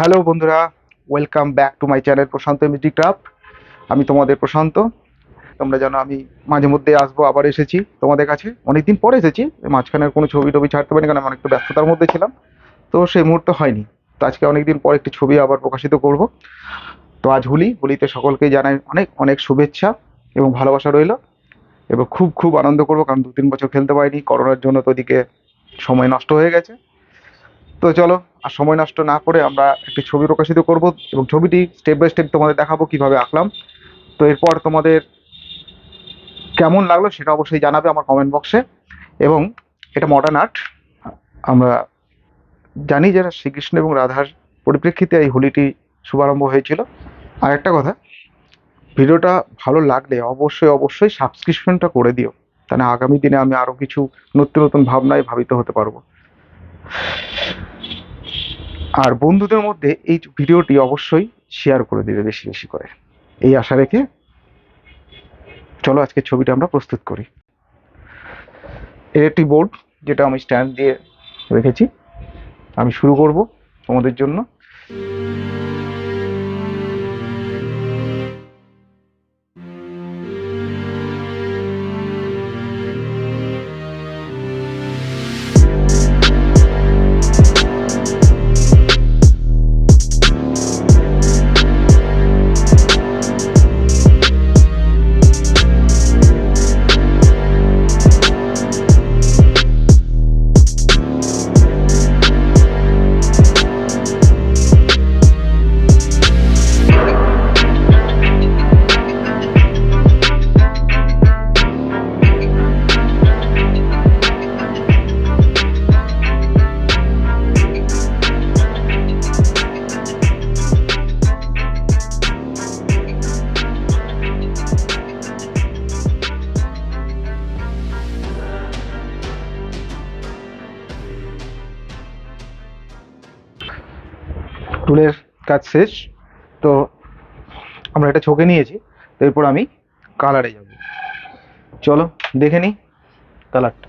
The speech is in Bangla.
হ্যালো বন্ধুরা, welcome back to my channel prasantamsdcraft। আমি তোমাদের প্রশান্ত। তোমরা জানো আমি মাঝে মধ্যে আসবো, আবার এসেছি তোমাদের কাছে। অনেকদিন পরে এসেছি, মাঝখানে কোনো ছবি টবি ছাড়তে পারিনি কারণ আমি একটু ব্যস্ততার মধ্যে ছিলাম, তো সেই মুহূর্ত হয়নি। তো আজকে অনেকদিন পর একটি ছবি আবার প্রকাশিত করব। তো আজ হোলিতে সকলকেই জানাই অনেক অনেক শুভেচ্ছা এবং ভালোবাসা রইল। এবং খুব খুব আনন্দ করবো কারণ 2-3 বছর খেলতে পারিনি করোনার জন্য, তো ওদিকে সময় নষ্ট হয়ে গেছে। তো চলো আর সময় নষ্ট না করে আমরা একটি ছবি প্রকাশিত করব এবং ছবিটি স্টেপ বাই স্টেপ তোমাদের দেখাবো কিভাবে আঁকলাম। তো এরপর তোমাদের কেমন লাগলো সেটা অবশ্যই জানাবে আমার কমেন্ট বক্সে। এবং এটা মডার্ন আর্ট। আমরা জানি যে শ্রীকৃষ্ণ এবং রাধার পরিপ্রেক্ষিতে এই হোলিটি শুভারম্ভ হয়েছিল। আর একটা কথা, ভিডিওটা ভালো লাগলে অবশ্যই অবশ্যই সাবস্ক্রিপশনটা করে দিও, তাহলে আগামী দিনে আমি আরও কিছু নতুন নতুন ভাবনায় ভাবিত হতে পারবো। আর বন্ধুদের মধ্যে এই ভিডিওটি অবশ্যই শেয়ার করে দিবে বেশি বেশি করে, এই আশা রেখে চলো আজকে ছবিটা আমরা প্রস্তুত করি। এর একটি বোর্ড যেটা আমি স্ট্যান্ড দিয়ে রেখেছি, আমি শুরু করব তোমাদের জন্য। টুলের কাজ শেষ, তো আমরা এটা ছকে নিয়েছি। তো এরপর আমি কালারে যাব, চলো দেখে নিই কালারটা।